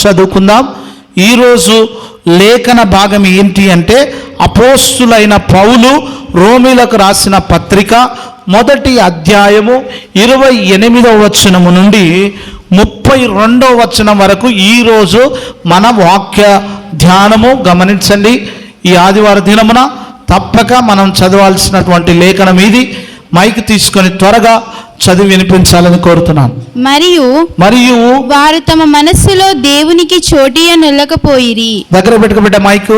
చదువుకుందాం. ఈరోజు లేఖన భాగం ఏంటి అంటే అపోస్తులైన పౌలు రోమీలకు రాసిన పత్రిక మొదటి అధ్యాయము 28వ వచనము నుండి 32వ వచనం వరకు ఈరోజు మన వాక్య ధ్యానము. గమనించండి, ఈ ఆదివార దినమున తప్పక మనం చదవాల్సినటువంటి లేఖనం ఇది. మైక్ తీసుకొని త్వరగా చదివి వినిపించాలని కోరుతున్నాను. మరియు వారు తమ మనస్సులో దేవునికి చోటియ నిలకపోయిరి. దగ్గర పెట్టుకోబెట్ట మైకు.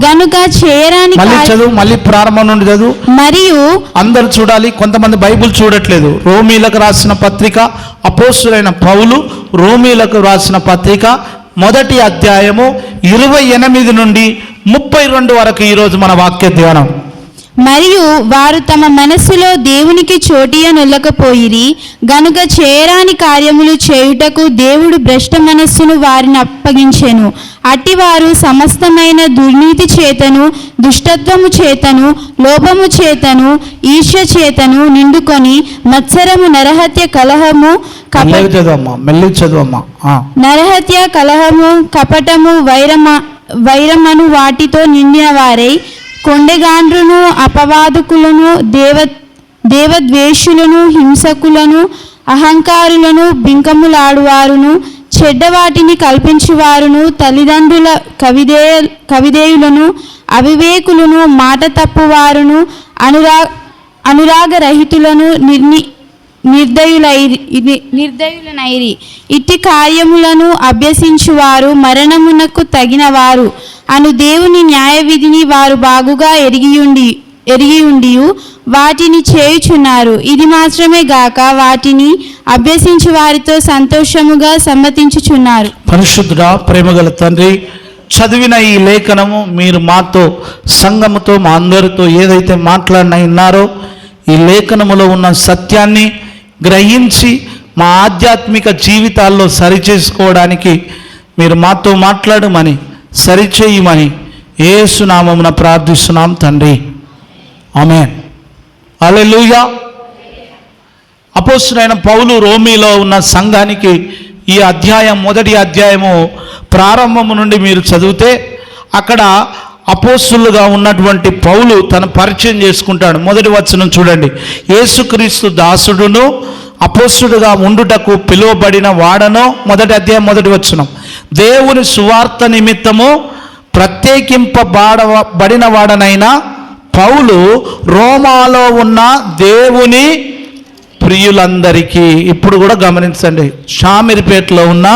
గనుక చేయరాని మళ్ళీ చదువు, మళ్ళీ ప్రారంభం నుండి చదువు. మరియు అందరూ చూడాలి, కొంతమంది బైబిల్ చూడట్లేదు. రోమీలకు రాసిన పత్రిక, అపోస్తులైన పౌలు రోమీలకు రాసిన పత్రిక మొదటి అధ్యాయము 28 నుండి 32 వరకు ఈరోజు మన వాక్య ధ్యానం. మరియు వారు తమ మనస్సులో దేవునికి చోటియ నిలకపోయిరి, గనుక చేయరాని కార్యములు చేయుటకు దేవుడు భ్రష్ట మనస్సును వారిని అప్పగించెను. అట్టివారు సమస్తమైన దుర్నీతి చేతను, దుష్టత్వము చేతను, లోభము చేతను, ఈర్ష్య చేతను నిండుకొని మత్సరము, నరహత్య, కలహము, నరహత్య, కలహము, కపటము, వైరమను వాటితో నిండిన వారై కొండెగాండ్రును, అపవాదకులను, దేవద్వేషులను, హింసకులను, అహంకారులను, బింకములాడువారును, చెడ్డవాటిని కల్పించువారును, తల్లిదండ్రుల కవిదేయులను, అవివేకులను, మాట తప్పువారును, అనురాగరహితులను, నిర్దయులనైరి. ఇట్టి కార్యములను అభ్యసించువారు మరణమునకు తగినవారు అను దేవుని న్యాయ విధిని వారు బాగుగా ఎరిగియుండి వాటిని చేయుచున్నారు. ఇది మాత్రమే గాక వాటిని అభ్యసించు వారితో సంతోషముగా సమ్మతించుచున్నారు. పరిశుద్ధుడా, ప్రేమగల తండ్రి, చదివిన ఈ లేఖనము మీరు మాతో, సంఘముతో, మా అందరితో ఏదైతే మాట్లాడినారో ఈ లేఖనములో ఉన్న సత్యాన్ని గ్రహించి మా ఆధ్యాత్మిక జీవితాల్లో సరిచేసుకోవడానికి మీరు మాతో మాట్లాడమని, సరిచేయమని యేసు నామమున ప్రార్థిస్తున్నాం తండ్రి, ఆమేన్. హల్లెలూయా. అపోస్తలుడైన పౌలు రోమీలో ఉన్న సంఘానికి ఈ అధ్యాయం, మొదటి అధ్యాయము ప్రారంభము నుండి మీరు చదివితే అక్కడ అపోస్తలుగా ఉన్నటువంటి పౌలు తన పరిచయం చేసుకుంటాడు. మొదటి వచనం చూడండి. యేసుక్రీస్తు దాసుడును అపోస్తలుడుగా ఉండుటకు పిలువబడిన వాడను. మొదటి అధ్యాయం మొదటి వచనం. దేవుని సువార్త నిమిత్తము ప్రత్యేకింపబడిన వాడనైన పౌలు రోమాలో ఉన్న దేవుని ప్రియులందరికీ. ఇప్పుడు కూడా గమనించండి, షామిరిపేటలో ఉన్న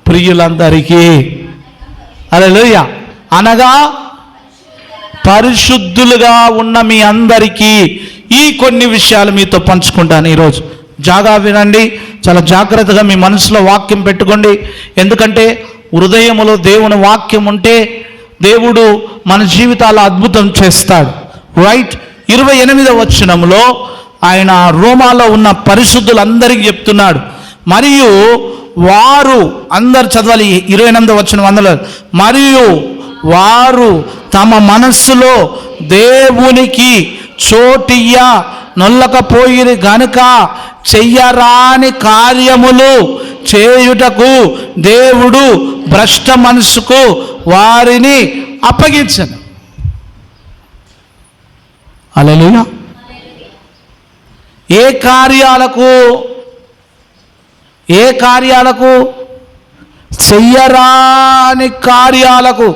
ప్రియులందరికీ, హల్లెలూయా, అనగా పరిశుద్ధులుగా ఉన్న మీ అందరికీ ఈ కొన్ని విషయాలు మీతో పంచుకుంటాను ఈరోజు. జాగా వినండి, చాలా జాగ్రత్తగా మీ మనసులో వాక్యం పెట్టుకోండి. ఎందుకంటే హృదయములో దేవుని వాక్యం ఉంటే దేవుడు మన జీవితాల్లో అద్భుతం చేస్తాడు. రైట్. 28వ వచనంలో ఆయన రోమాలో ఉన్న పరిశుద్ధులందరికీ చెప్తున్నాడు. మరియు వారు, అందరు చదవాలి 28వ వచనం అందులో, మరియు వారు తమ మనస్సులో దేవునికి చోటియ్య నొల్లకపోయిరి గనుక చెయ్యరాని కార్యములు చేయుటకు దేవుడు భ్రష్ట మనస్సుకు వారిని అప్పగించను. హల్లెలూయా. ఏ కార్యాలకు? చెయ్యరాని కార్యాలకు.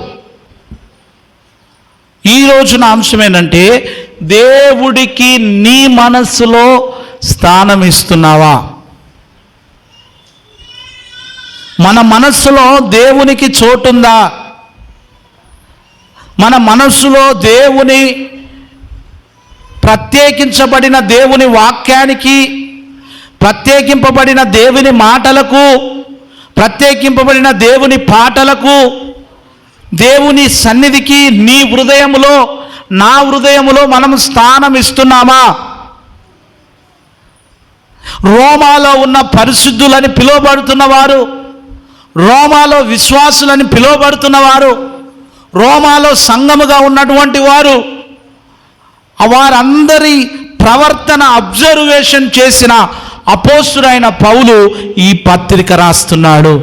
ఈ రోజున అంశం ఏంటంటే, దేవుడికి నీ మనస్సులో స్థానం ఇస్తున్నావా? మన మనస్సులో దేవునికి చోటుందా? మన మనస్సులో దేవుని ప్రత్యేకించబడిన దేవుని వాక్యానికి, ప్రత్యేకింపబడిన దేవుని మాటలకు, ప్రత్యేకింపబడిన దేవుని పాటలకు, దేవుని సన్నిధికి నీ హృదయములో, నా హృదయములో మనం స్థానం ఇస్తున్నామా? రోమాలో ఉన్న పరిశుద్ధులని పిలువబడుతున్నవారు, రోమాలో విశ్వాసులని పిలువబడుతున్నవారు, రోమాలో సంఘముగా ఉన్నటువంటి వారు, వారందరి ప్రవర్తన అబ్జర్వేషన్ చేసిన అపోస్తుడైన పౌలు ఈ పత్రిక రాస్తున్నాడు.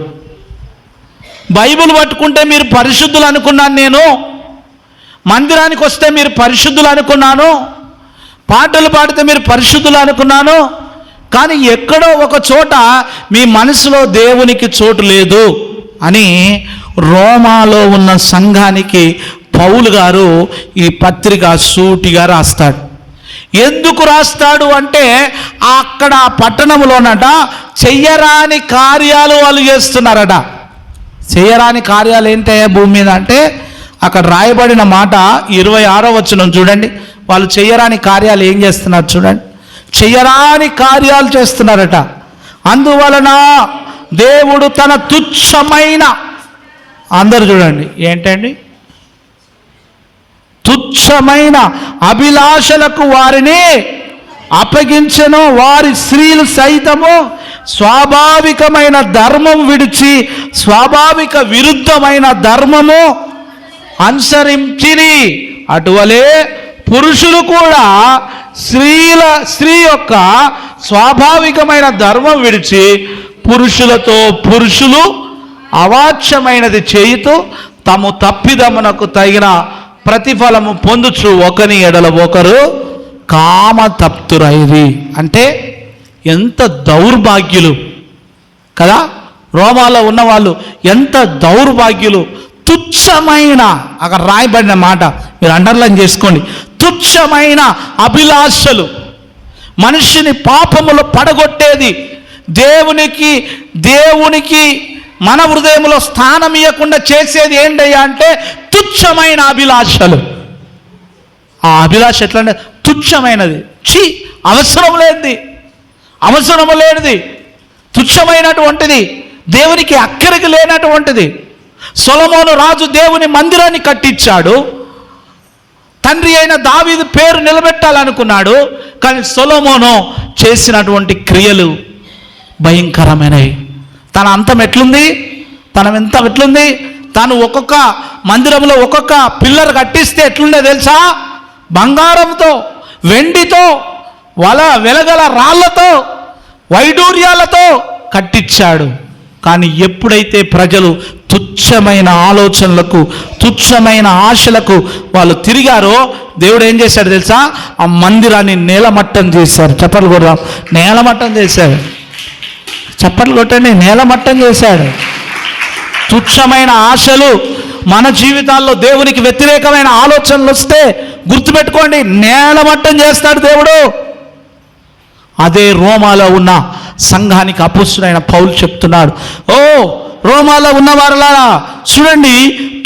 బైబిల్ పట్టుకుంటే మీరు పరిశుద్ధులు అనుకున్నాను, నేను మందిరానికి వస్తే మీరు పరిశుద్ధులు అనుకున్నాను, పాటలు పాడితే మీరు పరిశుద్ధులు అనుకున్నాను. కానీ ఎక్కడో ఒక చోట మీ మనసులో దేవునికి చోటు లేదు అని రోమాలో ఉన్న సంఘానికి పౌలు గారు ఈ పత్రిక సూటిగా రాస్తాడు. ఎందుకు రాస్తాడు అంటే అక్కడ పట్టణంలోనట చెయ్యరాని కార్యాలు వాళ్ళు చేస్తున్నారట. చెయ్యరాని కార్యాలు ఏంటయ్యా భూమి మీద అంటే అక్కడ రాయబడిన మాట 26వ వచనం చూడండి. వాళ్ళు చెయ్యరాని కార్యాలు ఏం చేస్తున్నారు చూడండి. చెయ్యరాని కార్యాలు చేస్తున్నారట. అందువలన దేవుడు తన తుచ్చమైన, అందరు చూడండి ఏంటండి, తుచ్చమైన అభిలాషలకు వారిని అప్పగించెను. వారి స్త్రీలు సైతము స్వాభావికమైన ధర్మం విడిచి స్వాభావిక విరుద్ధమైన ధర్మము అనుసరించిరి. అటువలే పురుషులు కూడా స్త్రీ యొక్క స్వాభావికమైన ధర్మం విడిచి పురుషులతో పురుషులు అవాచ్యమైనది చేయుతూ తాము తప్పిదమునకు తగిన ప్రతిఫలము పొందుచు ఒకని ఎడల ఒకరు కామతప్తురైరి. అంటే ఎంత దౌర్భాగ్యులు కదా, రోమాలో ఉన్నవాళ్ళు ఎంత దౌర్భాగ్యులు. తుచ్చమైన, అక్కడ రాయబడిన మాట మీరు అండర్లైన్ చేసుకోండి, తుచ్చమైన అభిలాషలు మనిషిని పాపములో పడగొట్టేది, దేవునికి మన హృదయంలో స్థానం ఇవ్వకుండా చేసేది ఏంటయ్యా అంటే తుచ్చమైన అభిలాషలు. ఆ అభిలాష ఎట్లా అంటే తుచ్చమైనది, అవసరం లేనిది, తుచ్చమైనటువంటిది, దేవునికి అక్కరికి లేనటువంటిది. సొలొమోను రాజు దేవుని మందిరాన్ని కట్టించాడు, తండ్రి అయిన దావీదు పేరు నిలబెట్టాలనుకున్నాడు. కానీ సొలొమోను చేసినటువంటి క్రియలు భయంకరమైనవి. తన అంతం ఎట్లుంది, ఎట్లుంది, తను ఒక్కొక్క మందిరంలో ఒక్కొక్క పిల్లర్ కట్టిస్తే ఎట్లుండే తెలుసా? బంగారంతో, వెండితో, వెలగల రాళ్లతో, వైడూర్యాలతో కట్టించాడు. కానీ ఎప్పుడైతే ప్రజలు తుచ్చమైన ఆలోచనలకు, తుచ్చమైన ఆశలకు వాళ్ళు తిరిగారో దేవుడు ఏం చేశాడు తెలుసా? ఆ మందిరాన్ని నేలమట్టం చేశారు. చప్పట్లు కొడదాం. నేలమట్టం చేశాడు. చప్పట్లు కొట్టండి. నేలమట్టం చేశాడు. తుచ్చమైన ఆశలు మన జీవితాల్లో దేవునికి వ్యతిరేకమైన ఆలోచనలు వస్తే గుర్తుపెట్టుకోండి, నేలమట్టం చేస్తాడు దేవుడు. అదే రోమాలో ఉన్న సంఘానికి అపోస్తలుడైన పౌలు చెప్తున్నాడు, ఓ రోమాలో ఉన్నవారులారా చూడండి,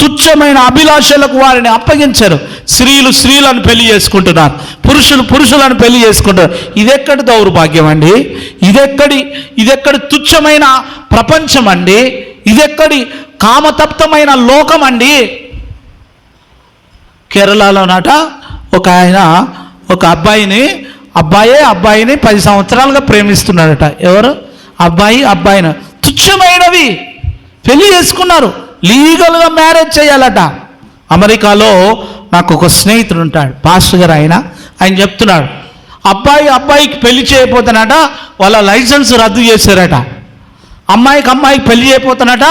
తుచ్చమైన అభిలాషలకు వారిని అప్పగించరు. స్త్రీలను పెళ్లి చేసుకుంటున్నారు, పురుషులను పెళ్లి చేసుకుంటారు. ఇదెక్కడి దౌర్భాగ్యం అండి? ఇదెక్కడి తుచ్చమైన ప్రపంచం అండి? ఇదెక్కడి కామతప్తమైన లోకం అండి? కేరళలోనట ఒక ఆయన ఒక అబ్బాయిని 10 సంవత్సరాలుగా ప్రేమిస్తున్నాడట. ఎవరు? అబ్బాయిని తుచ్చమైనవి పెళ్లి చేసుకున్నారు. లీగల్గా మ్యారేజ్ చేయాలట. అమెరికాలో నాకు ఒక స్నేహితుడు ఉంటాడు, పాస్టర్ గారు. ఆయన చెప్తున్నాడు, అబ్బాయికి పెళ్లి చేయకపోతానట, వాళ్ళ లైసెన్స్ రద్దు చేశారట. అమ్మాయికి పెళ్లి చేయకపోతానట,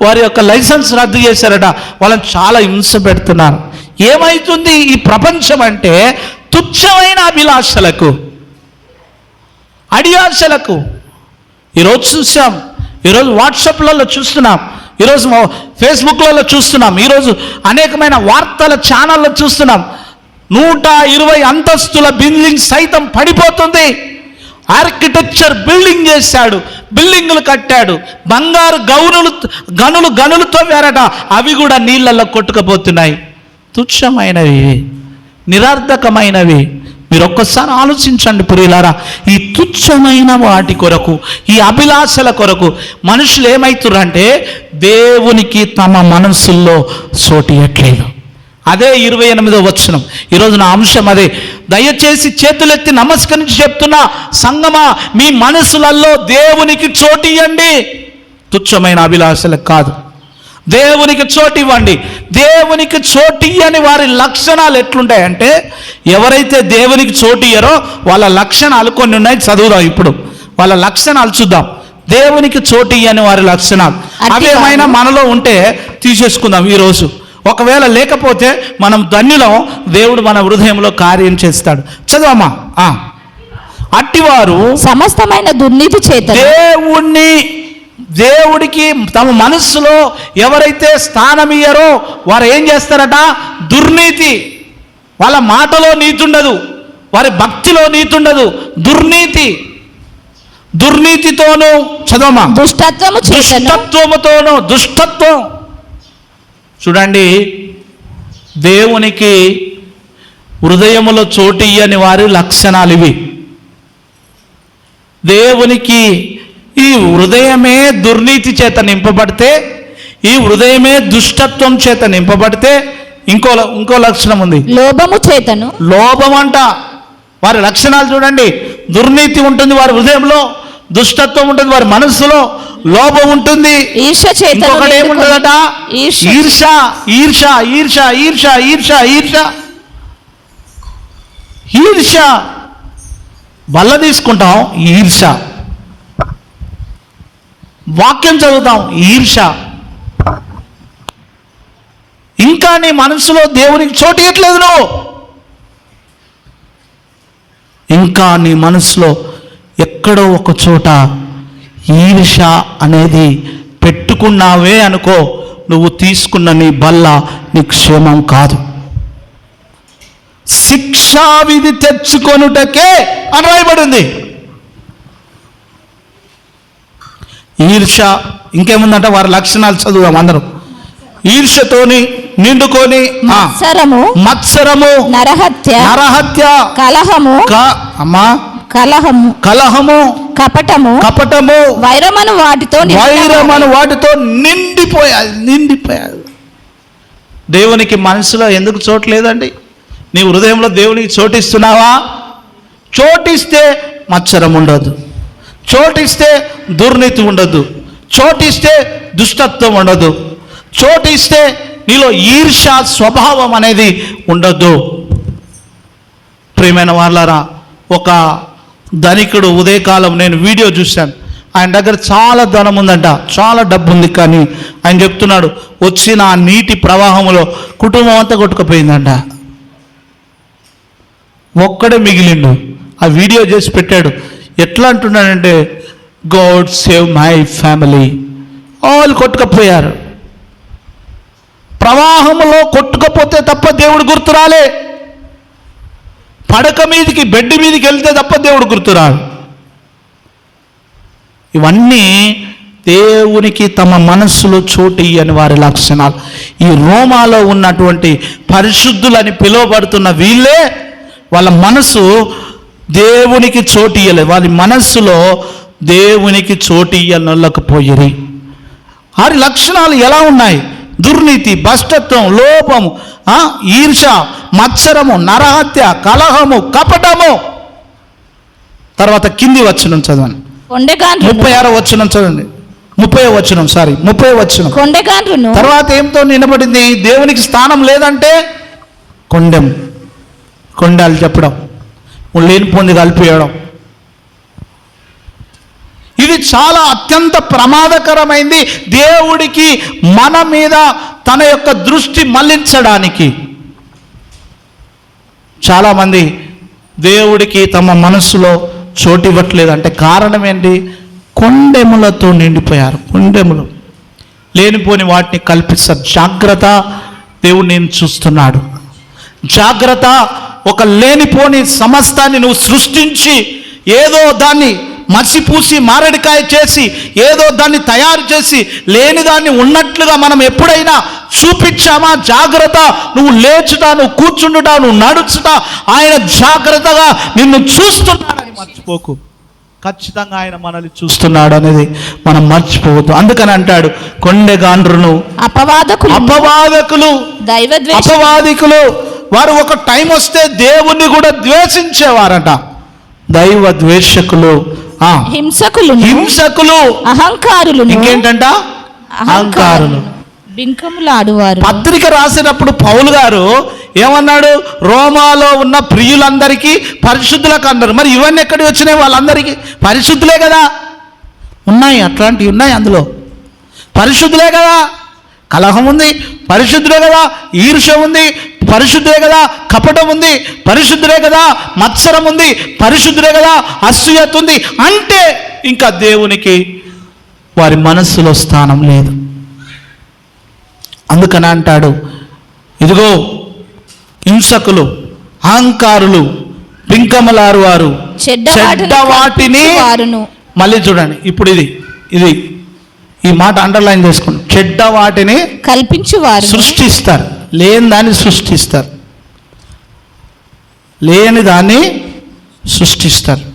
వారి యొక్క లైసెన్స్ రద్దు చేశారట. వాళ్ళని చాలా హింస పెడుతున్నారు. ఏమవుతుంది ఈ ప్రపంచం అంటే? తుచ్చమైన అభిలాషలకు, అడియాశలకు. ఈరోజు చూసాం, ఈరోజు వాట్సాప్లలో చూస్తున్నాం, ఈరోజు ఫేస్బుక్లలో చూస్తున్నాం, ఈరోజు అనేకమైన వార్తల ఛానల్లో చూస్తున్నాం. 120 అంతస్తుల బిల్డింగ్ సైతం పడిపోతుంది. ఆర్కిటెక్చర్ బిల్డింగ్ చేశాడు, బిల్డింగులు కట్టాడు, బంగారు గనులతో వేరట, అవి కూడా నీళ్ళల్లో కొట్టుకుపోతున్నాయి. తుచ్చమైనవి, నిరర్ధకమైనవి. మీరు ఒక్కసారి ఆలోచించండి ప్రియులారా. ఈ తుచ్చమైన వాటి కొరకు, ఈ అభిలాషల కొరకు మనుషులు ఏమవుతారంటే దేవునికి తమ మనసుల్లో చోటియట్లేదు. అదే 28వ వచనం. ఈరోజు నా అంశం అదే. దయచేసి చేతులెత్తి నమస్కరించి చెప్తున్నా, సంగమా, మీ మనసులలో దేవునికి చోటు ఇవ్వండి, తుచ్చమైన అభిలాషలకు కాదు. దేవునికి చోటు ఇవ్వండి. దేవునికి చోటు ఇయ్యని వారి లక్షణాలు ఎట్లుంటాయంటే, ఎవరైతే దేవునికి చోటు ఇయ్యరో వాళ్ళ లక్షణాలు కొన్ని ఉన్నాయి, చదువుదాం ఇప్పుడు. వాళ్ళ లక్షణాలు చూద్దాం. దేవునికి చోటు ఇయ్యని వారి లక్షణాలు. అవేమైనా మనలో ఉంటే తీసేసుకుందాం ఈరోజు. ఒకవేళ లేకపోతే మనం ధన్యులం, దేవుడు మన హృదయంలో కార్యం చేస్తాడు. చదవమ్మా. అట్టివారు సమస్తమైన దుర్నీతి చేత దేవుడికి తమ మనస్సులో ఎవరైతే స్థానం ఇయ్యారో వారు ఏం చేస్తారట? దుర్నీతి. వాళ్ళ మాటలో నీతి ఉండదు, వారి భక్తిలో నీతి ఉండదు, దుర్నీతితోనూ చదవమా దుష్టత్వముతోనూ దుష్టత్వం. చూడండి, దేవునికి హృదయములో చోటు ఇయ్యని వారి లక్షణాలు ఇవి. దేవునికి ఈ హృదయమే దుర్నీతి చేత నింపబడితే, ఈ హృదయమే దుష్టత్వం చేత నింపబడితే ఇంకో లక్షణం ఉంది, లోభము చేతను. లోభం అంట. వారి లక్షణాలు చూడండి, దుర్నీతి ఉంటుంది వారి హృదయంలో, దుష్టత్వం ఉంటుంది వారి మనస్సులో, లోభం ఉంటుంది. ఇంకొకటి ఏముంటుందట? ఈర్ష. బల్ల తీసుకుంటాం, ఈర్ష. వాక్యం చదువుతాం, ఈర్ష. ఇంకా నీ మనసులో దేవునికి చోటు ఇవ్వట్లేదు నువ్వు. ఇంకా నీ మనసులో ఎక్కడో ఒక చోట ఈర్ష అనేది పెట్టుకున్నావే అనుకో, నువ్వు తీసుకున్న నీ బల్ల నీ క్షేమం కాదు. శిక్షా విధి తెచ్చుకొనుటకే అని రాయబడింది. ఈర్ష. ఇంకేముందంటే వారి లక్షణాలు చదువుదాం అందరం. ఈర్షతోని నిండుకొని మత్సరము, నరహత్య, కలహము, కపటము, వైరమను వాటితో నిండిపోయారు. దేవునికి మనసులో ఎందుకు చోటు లేదండి? నీ హృదయంలో దేవునికి చోటిస్తున్నావా? చోటిస్తే మత్సరం ఉండదు, చోటిస్తే దుర్నీతి ఉండదు, చోటిస్తే దుష్టత్వం ఉండదు, చోటిస్తే నీలో ఈర్ష్య స్వభావం అనేది ఉండదు. ప్రియమైన వాళ్ళారా, ఒక ధనికుడు ఉదయకాలం నేను వీడియో చూశాను. ఆయన దగ్గర చాలా ధనం ఉందంట, చాలా డబ్బు ఉంది. కానీ ఆయన చెప్తున్నాడు, వచ్చిన ఆ నీటి ప్రవాహంలో కుటుంబం అంతా కొట్టుకుపోయిందంట. ఒక్కడే మిగిలిండు. ఆ వీడియో చేసి పెట్టాడు. ఎట్లా అంటున్నాడంటే, god save my family. All కొట్టుకుపోయారు. ప్రవాహంలో కొట్టుకపోతే తప్ప దేవుడు గుర్తురాలే. పడక మీదకి, బెడ్ మీదకి వెళ్తే తప్ప దేవుడు గుర్తురాడు. ఇవన్నీ దేవునికి తమ మనస్సులో చోటు ఇయ్యని వారి లక్షణాలు. ఈ రోమాలో ఉన్నటువంటి పరిశుద్ధులని పిలువబడుతున్న వీళ్ళే వాళ్ళ మనసు దేవునికి చోటు ఇయ్యలేదు. వాళ్ళ మనస్సులో దేవునికి చోటు ఇయ్యనొల్లకపోయిరి. వారి లక్షణాలు ఎలా ఉన్నాయి? దుర్నీతి, భ్రష్టత్వం, లోపము, ఈర్ష, మత్సరము, నరహత్య, కలహము, కపటము. తర్వాత కింది వచనం చదవండి, 36వ వచనం చదవండి, 30వ వచనం, 30వ వచనం. తర్వాత ఏంతో నిలబడింది? దేవునికి స్థానం లేదంటే కొండాలు చెప్పడం, లేని పొంది కలిపేయడం. ఇది చాలా అత్యంత ప్రమాదకరమైంది. దేవుడికి మన మీద తన యొక్క దృష్టి మళ్లించడానికి చాలామంది దేవుడికి తమ మనస్సులో చోటు ఇవ్వట్లేదు. అంటే కారణం ఏంటి? కొండెములతో నిండిపోయారు. కొండెములు లేనిపోని వాటిని కల్పిస్తారు. జాగ్రత్త, దేవుడు నేను చూస్తున్నాడు. జాగ్రత్త, ఒక లేనిపోని సమస్తాన్ని నువ్వు సృష్టించి ఏదో దాన్ని మసిపూసి మారడికాయ చేసి ఏదో దాన్ని తయారు చేసి లేని దాన్ని ఉన్నట్లుగా మనం ఎప్పుడైనా చూపించామా? జాగ్రత్త, నువ్వు లేచుట, నువ్వు కూర్చుండుట, నువ్వు నడుచుట, ఆయన జాగ్రత్తగా నిన్ను చూస్తున్నాడని మర్చిపోకు. ఖచ్చితంగా ఆయన మనల్ని చూస్తున్నాడు అనేది మనం మర్చిపోవద్దు. అందుకని అంటాడు, కొండెగాండ్రును అపవాదకులు, అపవాదికులు, వారు ఒక టైం వస్తే దేవుణ్ణి కూడా ద్వేషించేవారట. దైవ ద్వేషకులు, హింసకులు, అహంకారులు. ఇంకేంటంట? అహంకారులు, బింకములాడువారు. పత్రిక రాసేటప్పుడు పౌలు గారు ఏమన్నాడు? రోమాలో ఉన్న ప్రియులందరికీ, పరిశుద్ధులకు అన్నారు. మరి ఇవన్నీ ఎక్కడికి వచ్చినాయి? వాళ్ళందరికీ పరిశుద్ధులే కదా. ఉన్నాయి, అట్లాంటివి ఉన్నాయి అందులో. పరిశుద్ధులే కదా, కలహం ఉంది, పరిశుద్ధులే కదా, ఈర్ష్య ఉంది, పరిశుద్ధులే కదా, కపటం ఉంది, పరిశుద్ధులే కదా, మత్సరం ఉంది, పరిశుద్ధులే కదా, అసూయత ఉంది. అంటే ఇంకా దేవునికి వారి మనస్సులో స్థానం లేదు. అందుకని అంటాడు, ఇదిగో హింసకులు, అహంకారులు, పింకమలారు వారు చెడ్డ వాటిని. మళ్ళీ చూడండి, ఇప్పుడు ఇది ఈ మాట అండర్లైన్ చేసుకోండి. చెడ్డ వాటిని కల్పించువారు సృష్టిస్తారు, లేని దాన్ని సృష్టిస్తారు, లేని దాన్ని సృష్టిస్తారు.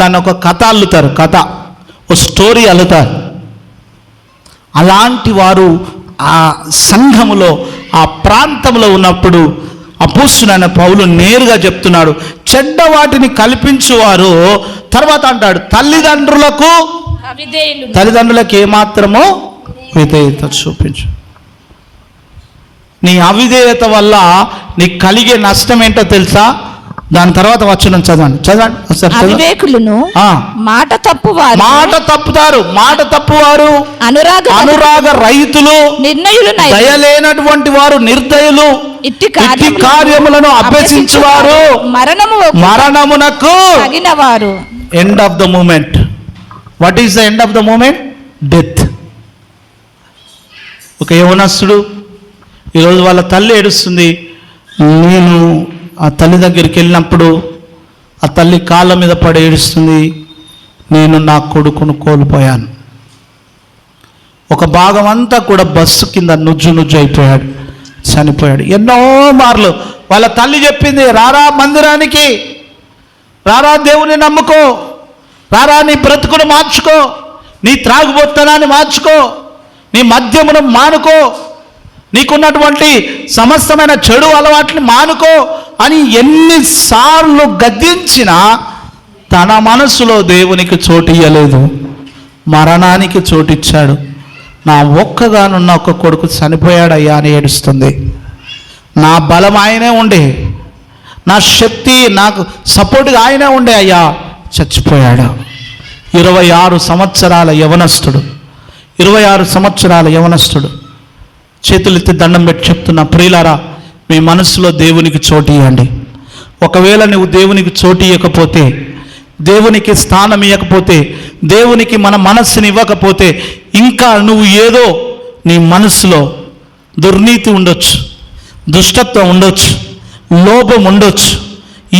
దాన్ని ఒక కథ అల్లుతారు, ఒక స్టోరీ అల్లుతారు. అలాంటి వారు ఆ సంఘములో, ఆ ప్రాంతంలో ఉన్నప్పుడు అపోస్తలుడైన పౌలు నేరుగా చెప్తున్నాడు, చెడ్డ వాటిని కల్పించువారు. తర్వాత అంటాడు, తల్లిదండ్రులకు ఏమాత్రమో విధేయత చూపించు. నీ అవిధేయత వల్ల నీకు కలిగే నష్టం ఏంటో తెలుసా? దాని తర్వాత వచనం చదవండి. అవివేకులను, మాట తప్పుతారు, మాట తప్పువారు, అనురాగ రహితులు, నిర్ణయులు, దయలేనటువంటి వారు, నిర్దయులు, ఇట్టి కార్యములను అభ్యసించువారు, మరణమునకు తగినవారు. End of the moment. What is the end of the moment? Death. ఒక యవనస్తుడు ఈరోజు వాళ్ళ తల్లి ఏడుస్తుంది. నేను ఆ తల్లి దగ్గరికి వెళ్ళినప్పుడు ఆ తల్లి కాళ్ళ మీద పడి ఏడుస్తుంది, నేను నా కొడుకును కోల్పోయాను. ఒక భాగం అంతా కూడా బస్సు కింద నుజ్జు అయిపోయాడు, చనిపోయాడు. ఎన్నో మార్లు వాళ్ళ తల్లి చెప్పింది, రారా మందిరానికి, రారా దేవుని నమ్ముకో, రారా నీ బ్రతుకును మార్చుకో, నీ త్రాగుబోత్తనాన్ని మార్చుకో, నీ మద్యమును మానుకో, నీకున్నటువంటి సమస్తమైన చెడు అలవాట్ని మానుకో అని ఎన్నిసార్లు గద్దించినా తన మనసులో దేవునికి చోటు ఇయ్యలేదు, మరణానికి చోటిచ్చాడు. నా ఒక్కగానున్న ఒక కొడుకు చనిపోయాడయ్యా అని ఏడుస్తుంది. నా బలం ఆయనే ఉండే, నా శక్తి నాకు సపోర్ట్గా ఆయనే ఉండే, అయ్యా చచ్చిపోయాడు. 26 సంవత్సరాల యవనస్తుడు చేతులెత్తి దండం పెట్టి చెప్తున్నా, ప్రియులారా, మీ మనసులో దేవునికి చోటు ఇవ్వండి. ఒకవేళ నువ్వు దేవునికి చోటు ఇవ్వకపోతే, దేవునికి స్థానం ఇవ్వకపోతే, దేవునికి మన మనస్సుని ఇవ్వకపోతే, ఇంకా నువ్వు ఏదో నీ మనసులో దుర్నీతి ఉండొచ్చు, దుష్టత్వం ఉండొచ్చు, లోభం ఉండొచ్చు,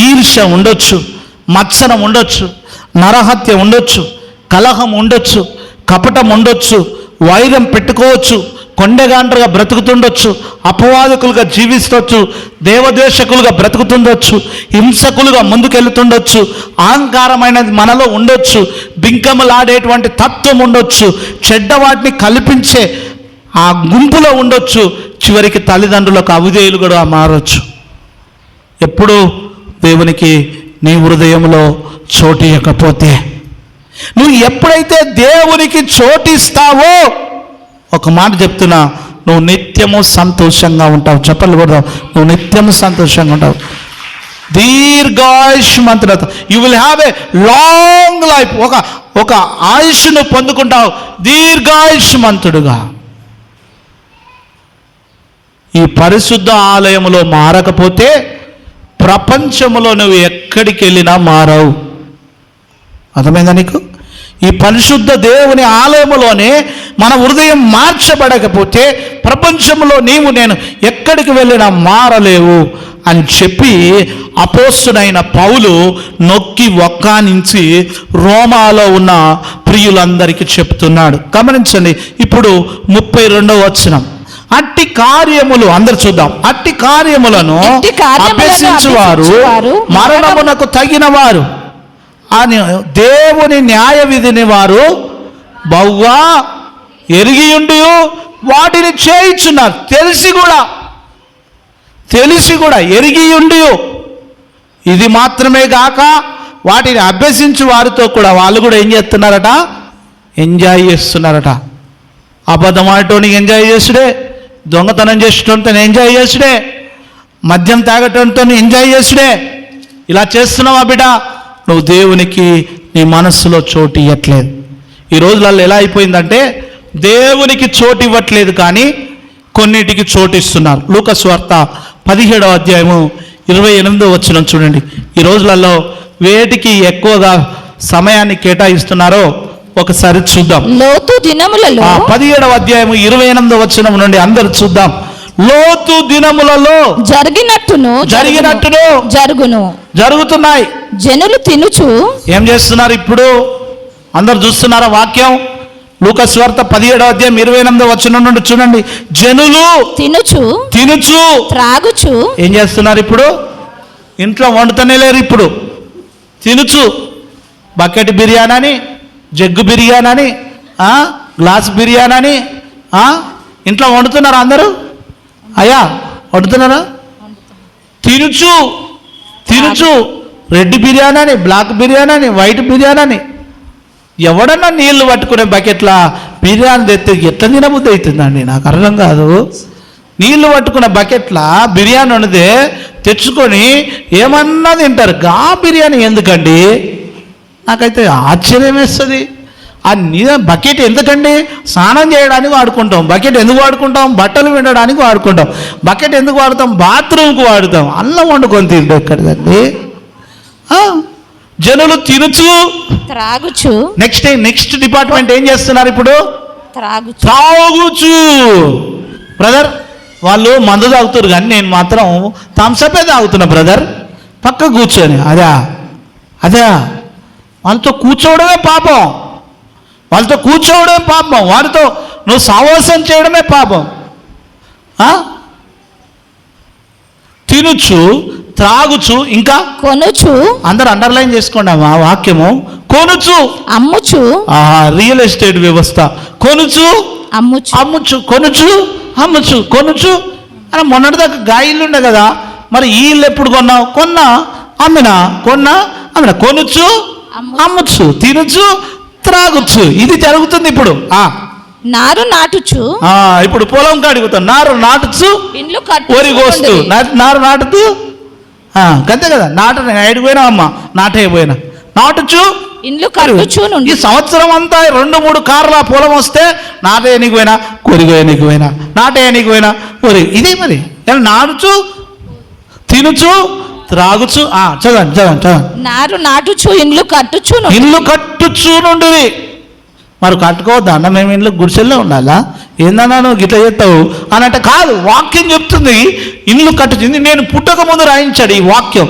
ఈర్ష్య ఉండొచ్చు, మత్సరం ఉండొచ్చు, నరహత్య ఉండొచ్చు, కలహం ఉండొచ్చు, కపటం ఉండొచ్చు, వైరం పెట్టుకోవచ్చు, కొండెగాండ్రుగా బ్రతుకుతుండొచ్చు, అపవాదకులుగా జీవిస్తవచ్చు, దేవద్వేషకులుగా బ్రతుకుతుండొచ్చు, హింసకులుగా ముందుకెళ్తుండొచ్చు, అహంకారమైనది మనలో ఉండొచ్చు, బింకములాడేటువంటి తత్వం ఉండొచ్చు, చెడ్డవాటిని కల్పించే ఆ గుంపులో ఉండొచ్చు, చివరికి తల్లిదండ్రులకు అవిధేయులు కూడా మారొచ్చు. ఎప్పుడు దేవునికి నీ హృదయంలో చోటు ఇవ్వకపోతే, నువ్వు ఎప్పుడైతే దేవునికి చోటిస్తావో, ఒక మాట చెప్తున్నా, నువ్వు నిత్యము సంతోషంగా ఉంటావు. చెప్పలు కూడా, నువ్వు నిత్యము సంతోషంగా ఉంటావు. దీర్ఘాయుష్మంతులతో you will have a long life. ఒక ఆయుష్ను పొందుకుంటావు దీర్ఘాయుష్మంతుడుగా. ఈ పరిశుద్ధ ఆలయంలో మారకపోతే ప్రపంచంలో నువ్వు ఎక్కడికి వెళ్ళినా మారవు. అర్థమైందా నీకు? ఈ పరిశుద్ధ దేవుని ఆలయంలోనే మన హృదయం మార్చబడకపోతే ప్రపంచంలో నేను ఎక్కడికి వెళ్ళినా మారలేవు అని చెప్పి అపోస్తలుడైన పౌలు నొక్కి ఒక్కానించి రోమాలో ఉన్న ప్రియులందరికీ చెప్తున్నాడు. గమనించండి, ఇప్పుడు 32వ వచనం. అట్టి కార్యములు, అందరు చూద్దాం. అట్టి కార్యములను అభ్యసించువారు మరణమునకు తగిన వారు అని దేవుని న్యాయ విధిని వారు బహుగా ఎరిగియుండి వాటిని చేయుచున్నారు. తెలిసి కూడా ఎరిగియుండి, ఇది మాత్రమే గాక వాటిని అభ్యసించు వారితో కూడా వాళ్ళు కూడా ఏం చేస్తున్నారట? ఎంజాయ్ చేస్తున్నారట. అబద్ధం ఆడటానికి ఎంజాయ్ చేసుడే, దొంగతనం చేసడంతో ఎంజాయ్ చేసుడే, మద్యం తాగటంతో ఎంజాయ్ చేసుడే. ఇలా చేస్తున్నావా బిడ్డ? నువ్వు దేవునికి నీ మనస్సులో చోటు ఇవ్వట్లేదు. ఈ రోజులలో ఎలా అయిపోయిందంటే దేవునికి చోటు ఇవ్వట్లేదు, కానీ కొన్నిటికి చోటు ఇస్తున్నారు. లూకాసు వార్త 17వ అధ్యాయము 28వ వచనం చూడండి. ఈ రోజులలో వేటికి ఎక్కువగా సమయాన్ని కేటాయిస్తున్నారో ఒకసారి చూద్దాం. లోతు దినములలో 17వ అధ్యాయము 28వ వచనం నుండి అందరూ చూద్దాం. లోతు దినములలో జరిగినట్టును జరుగుతున్నాయి. జనులు తినుచు ఏం చేస్తున్నారు ఇప్పుడు? అందరు చూస్తున్నారా వాక్యం? లూకాసు వార్త 17వ అధ్యాయం 28వ వచనం నుండి చూడండి. జనులు తినుచు త్రాగుచు ఏం చేస్తున్నారు ఇప్పుడు? ఇంట్లో వండుతనే లేరు. ఇప్పుడు తినుచు బకెట్ బిర్యానీ అని, జగ్గు బిర్యానీ అని, గ్లాస్ బిర్యానీ అని ఇంట్లో వండుతున్నారా అందరూ? అయ్యా వండుతున్నారా? తినుచు రెడ్ బిర్యానీ అని, బ్లాక్ బిర్యానీ అని, వైట్ బిర్యానీ అని. ఎవడన్నా నీళ్లు పట్టుకునే బకెట్లా బిర్యానీ తెస్తే ఎట్లా తినబుద్ధి అవుతుందండి? నాకు అర్థం కాదు. నీళ్లు పట్టుకున్న బకెట్లా బిర్యానీ వండితే తెచ్చుకొని ఏమన్నా తింటారు. గా బిర్యానీ ఎందుకండి? నాకైతే ఆశ్చర్యం వేస్తుంది. ఆ బకెట్ ఎందుకండి? స్నానం చేయడానికి వాడుకుంటాం. బకెట్ ఎందుకు వాడుకుంటాం? బట్టలు వినడానికి వాడుకుంటాం. బకెట్ ఎందుకు వాడతాం? బాత్రూమ్కి వాడుతాం. అన్నం వండుకొని తింటాం. ఎక్కడిదండి? జనులు తినుచు త్రాగుచు. నెక్స్ట్ డిపార్ట్మెంట్ ఏం చేస్తున్నారు ఇప్పుడు? త్రాగుచు. బ్రదర్ వాళ్ళు మందు తాగుతారు, కానీ నేను మాత్రం థమ్సపే తాగుతున్నా బ్రదర్. పక్క కూర్చొని అదే వాళ్ళతో కూర్చోవడమే పాపం. వారితో నువ్వు సావాసం చేయడమే పాపం. తినుచు త్రాగుచు ఇంకా కొనుచు. అందరు అండర్లైన్ చేసుకోండి ఆ వాక్యము. కొనుచు అమ్ముచు. రియల్ ఎస్టేట్ వ్యవస్థ. కొనుచు కొనుచు అని మొన్నటిదాకా గాయిలు ఉండే కదా, మరి ఈ ఇల్లు ఎప్పుడు కొన్నావు? అమ్మినా. కొనుచు అమ్ముచు తినుచు త్రాగుచు. ఇది జరుగుతుంది ఇప్పుడు. నారు నాటుచు. ఇప్పుడు పొలం కాడిపోతాం. నారు నాటుచు వరి కోస్తూ నారు నాటుతూ అంతే కదా. ఏడిపోయినా అమ్మ నాటైపోయినా నాటుచు ఇండ్లు కట్టుచు. ఈ సంవత్సరం అంతా 2-3 కార్ల పొలం వస్తే నాటేయనికి పోయినా, కొరిగోయనికి పోయినా, నాటేయనికి పోయినా, కొరి. ఇదే మరి నాటుచు తినుచు త్రాగుచు. చదవండి. నారు నాటుచు ఇండ్లు కట్టుచు నుండి. మరి కట్టుకోవద్దా అన్న? మేము ఇంట్లో గుడిసెల్లో ఉండాలా? ఏందన్నా నువ్వు గిట్ల చేస్తావు అనంటే కాదు. వాక్యం చెప్తుంది ఇల్లు కట్టుచుంది. నేను పుట్టక ముందు రాయించాడు ఈ వాక్యం.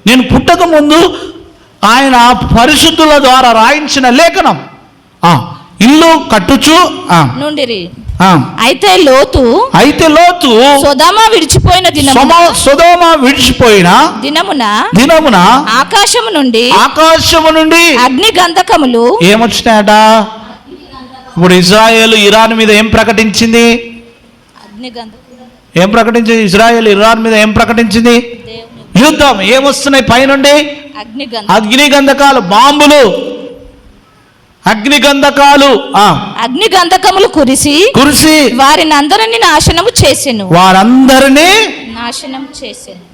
నేను పుట్టక ముందు ఆయన పరిశుద్ధుల ద్వారా రాయించిన లేఖనం. ఇల్లు కట్టుచు నుండిరి. అయితే లోతు సొదొమ విడిచిపోయిన దినమున ఆకాశము నుండి అగ్ని గంధకములు ఏమొచ్చినాయట? ఇప్పుడు ఇజ్రాయేల్ ఇరాన్ మీద ఏం ప్రకటించింది? ఇజ్రాయేల్ ఇరాన్ మీద ఏం ప్రకటించింది? యుద్ధం. ఏమొస్తున్నాయి పైనుండి? అగ్ని గంధకాలు, బాంబులు, అగ్ని గంధకములు కురిసి వారిని అందరినీ నాశనము చేసెను.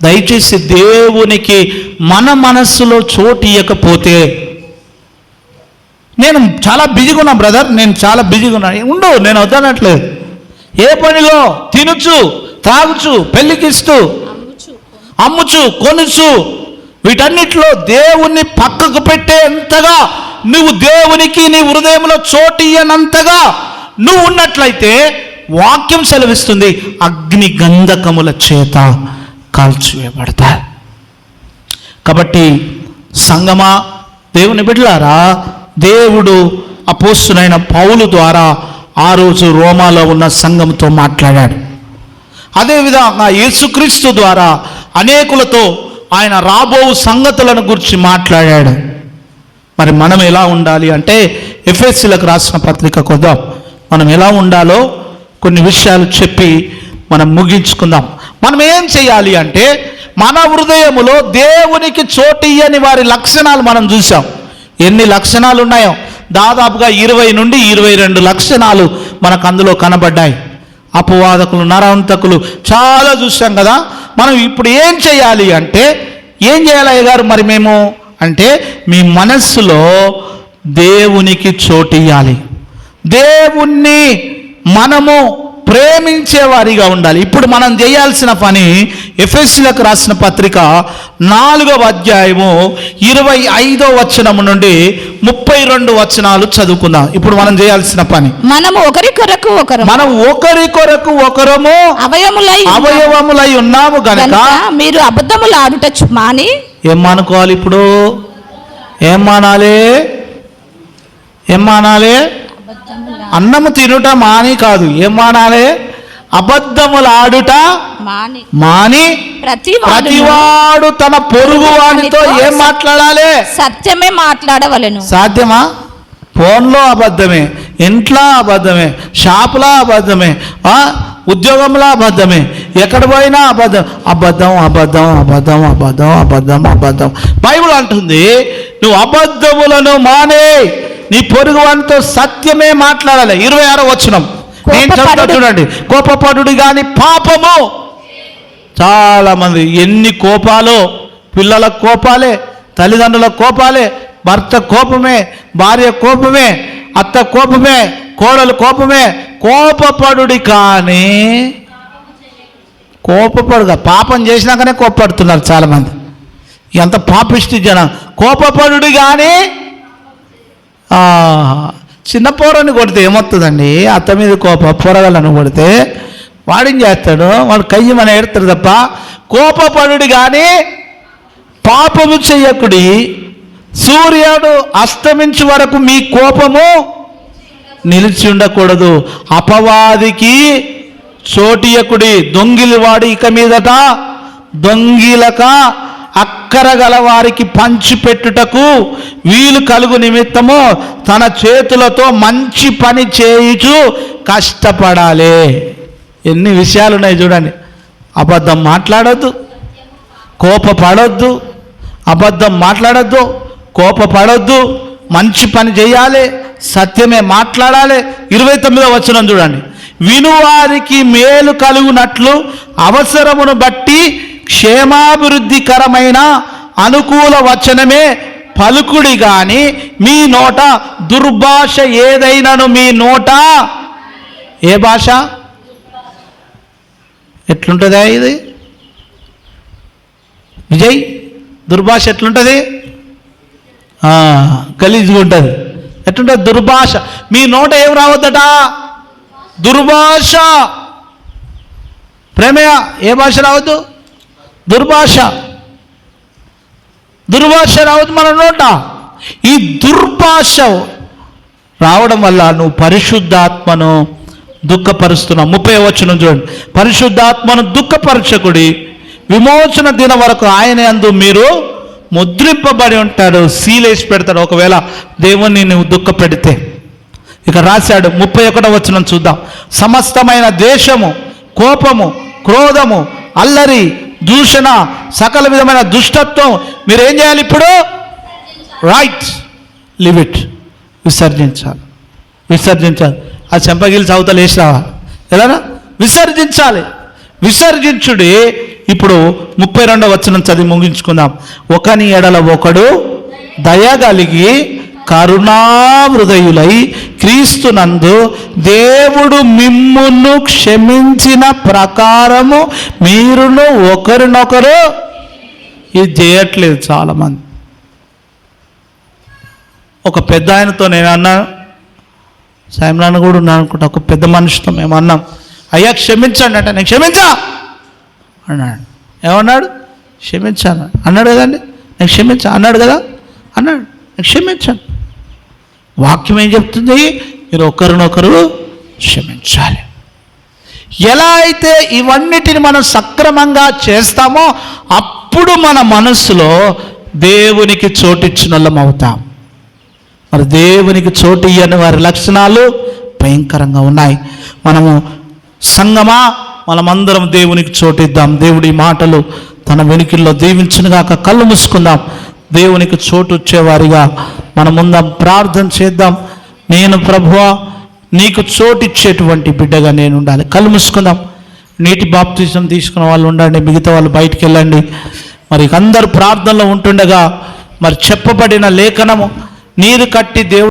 దయచేసి దేవునికి మన మనస్సులో చోటు ఇవ్వకపోతే, నేను చాలా బిజీగా ఉన్నా బ్రదర్, నేను వద్దనట్లేదు. ఏ పనిలో? తినుచు త్రాగుచు పెళ్లికిస్తూ అమ్ముచు కొనుచు, వీటన్నిటిలో దేవుణ్ణి పక్కకు పెట్టేంతగా నువ్వు దేవునికి నీ హృదయంలో చోటు ఇయ్యనంతగా నువ్వు ఉన్నట్లయితే వాక్యం సెలవిస్తుంది అగ్ని గంధకముల చేత కాల్చివేయబడతాయి. కాబట్టి సంగమా, దేవుని బిడ్డలారా, దేవుడు అపోస్తలుడైన పౌలు ద్వారా ఆ రోజు రోమాలో ఉన్న సంఘంతో మాట్లాడాడు. అదేవిధంగా యేసుక్రీస్తు ద్వారా అనేకులతో ఆయన రాబో సంగతులను గురించి మాట్లాడాడు. మరి మనం ఎలా ఉండాలి అంటే ఎఫెసీయులకు రాసిన పత్రిక కొద్దాం. మనం ఎలా ఉండాలో కొన్ని విషయాలు చెప్పి మనం ముగించుకుందాం. మనం ఏం చేయాలి అంటే మన హృదయములో దేవునికి చోటు ఇయ్యని వారి లక్షణాలు మనం చూసాం. ఎన్ని లక్షణాలు ఉన్నాయో దాదాపుగా 20 నుండి 22 లక్షణాలు మనకు అందులో కనబడ్డాయి. అపవాదకులు, నరహంతకులు చాలా చూసాం కదా. మనం ఇప్పుడు ఏం చేయాలి అంటే, ఏం చేయాలి అయ్య గారు? మరి మేము అంటే మీ మనస్సులో దేవునికి చోటియ్యాలి. దేవుణ్ణి మనము ప్రేమించేవారిగా ఉండాలి. ఇప్పుడు మనం చేయాల్సిన పని ఎఫెసీయులకు రాసిన పత్రిక 4వ అధ్యాయము 25వ వచనము నుండి 32 వచనాలు చదువుకుందాం. ఇప్పుడు మనం చేయాల్సిన పని, మనం ఒకరి కొరకు ఒకరము అవయవములై ఉన్నాము గనక మీరు అబద్ధములు ఆడుట మాని. ఏం మానుకోవాలి? ఇప్పుడు ఏం మానాలి? అన్నము తినుట మాని కాదు, ఏం మానాలి? అబద్ధములు ఆడుట మాని ప్రతివాడు తన పొరుగు వానితో ఏం మాట్లాడాలి? సత్యమే మాట్లాడవలెను. సాధ్యమా? ఫోన్లో అబద్ధమే, ఇంట్లో అబద్ధమే, షాపులో అబద్ధమే, ఉద్యోగంలో అబద్ధమే, ఎక్కడ పోయినా అబద్ధం. అబద్ధం అబద్ధం అబద్ధం అబద్ధం అబద్ధం అబద్ధం. బైబిల్ అంటుంది నువ్వు అబద్ధములను మానే, నీ పొరుగు వానితో సత్యమే మాట్లాడాలి. 26వ వచనం నేను చదువుతా చూడండి. కోపపడుడి గాని పాపము. చాలా మంది ఎన్ని కోపాలు, పిల్లల కోపాలే, తల్లిదండ్రుల కోపాలే, భర్త కోపమే, భార్య కోపమే, అత్త కోపమే, కోడలు కోపమే. కోపపడుడి కానీ కోపపడుగా పాపం చేసినాకనే కోపపడుతున్నారు చాలామంది. ఎంత పాపిష్టి జనం. కోపపడుడి కానీ చిన్న పోరని కొడితే ఏమవుతుందండి? అత్త మీద పొరగలను కొడితే వాడేం చేస్తాడు? వాడు కయ్యమని ఏడతాడు తప్ప. కోపపడుడి కానీ పాపము చెయ్యకుడి, సూర్యుడు అస్తమించు వరకు మీ కోపము నిలిచి ఉండకూడదు. అపవాదికి చోటియకుడి, దొంగిలివాడు ఇక మీదట దొంగిలక అక్కరగల వారికి పంచిపెట్టుటకు వీలు కలుగు నిమిత్తము తన చేతులతో మంచి పని చేయుచు కష్టపడాలి. ఎన్ని విషయాలు ఉన్నాయి చూడండి. అబద్ధం మాట్లాడొద్దు, కోపపడొద్దు, అబద్ధం మాట్లాడొద్దు, కోపపడొద్దు, మంచి పని చేయాలి, సత్యమే మాట్లాడాలి. 29వ వచనం చూడండి. వినువారికి మేలు కలుగునట్లు అవసరమును బట్టి క్షేమాభివృద్ధికరమైన అనుకూల వచనమే పలుకుడి గాని మీ నోట దుర్భాష ఏదైనాను మీ నోట. ఏ భాష? ఎట్లుంటుందా ఇది విజయ్? దుర్భాష ఎట్లుంటుంది? గలీజ్గా ఉంటుంది. ఎట్లుంటుంది దుర్భాష? మీ నోట ఏం రావద్దట? దుర్భాష. ప్రేమయ్య, ఏ భాష రావద్దు? దుర్భాష. దుర్భాష రావద్దు మన నోట. ఈ దుర్భాష రావడం వల్ల నువ్వు పరిశుద్ధాత్మను దుఃఖపరుస్తున్నావు. 30వ వచనం చూడండి. పరిశుద్ధాత్మను దుఃఖపరచకుడి, విమోచన దిన వరకు ఆయన యందు మీరు ముద్రింపబడి ఉంటాడు. సీలేసి పెడతాడు ఒకవేళ దేవుణ్ణి నువ్వు దుఃఖ పెడితే. ఇక రాశాడు 31వ వచనం చూద్దాం. సమస్తమైన ద్వేషము, కోపము, క్రోధము, అల్లరి, దూషణ, సకల విధమైన దుష్టత్వం మీరేం చేయాలి? ఇప్పుడు రైట్, లివ్ ఇట్, విసర్జించాలి. ఆ చెంపగిలి చదువుతలు వేసి రావాలి. ఎలా? విసర్జించాలి. విసర్జించుడి. ఇప్పుడు 32వ వచనం చదివి ముగించుకుందాం. ఒకని ఎడల ఒకడు దయగలిగి కరుణాహృదయులై క్రీస్తునందు దేవుడు మిమ్మును క్షమించిన ప్రకారము మీరును ఒకరినొకరు. ఇది చేయట్లేదు చాలామంది. ఒక పెద్ద ఆయనతో నేను అన్నాను, సాయంత్రాన్ని కూడా ఉన్నాను అనుకుంటా, ఒక పెద్ద మనిషితో మేము అన్నాం, అయ్యా క్షమించండి అంటే, నేను క్షమించా అన్నాడు. ఏమన్నాడు? క్షమించాను అన్నాడు కదండి. నేను క్షమించా అన్నాడు కదా, అన్నాడు. నేను క్షమించాను. వాక్యం ఏం చెప్తుంది? మీరు ఒకరినొకరు క్షమించాలి. ఎలా అయితే ఇవన్నిటిని మనం సక్రమంగా చేస్తామో అప్పుడు మన మనస్సులో దేవునికి చోటిచ్చిన వాళ్ళం అవుతాం. మరి దేవునికి చోటు ఇయ్యని వారి లక్షణాలు భయంకరంగా ఉన్నాయి. మనము సంగమా, మనమందరం దేవునికి చోటిద్దాం. దేవుడి మాటలు తన వెనుకల్లో దీవించునుగాక. కళ్ళు మూసుకుందాం. దేవునికి చోటు వచ్చేవారిగా మనం ముందాం, ప్రార్థన చేద్దాం. నేను ప్రభువా నీకు చోటు ఇచ్చేటువంటి బిడ్డగా నేను ఉండాలి. కళ్ళు మూసుకుందాం. నీటి బాప్తిజం తీసుకున్న వాళ్ళు ఉండండి, మిగతా వాళ్ళు బయటికి వెళ్ళండి. మరి అందరూ ప్రార్థనలో ఉంటుండగా మరి చెప్పబడిన లేఖనము నీరు కట్టి దేవుడు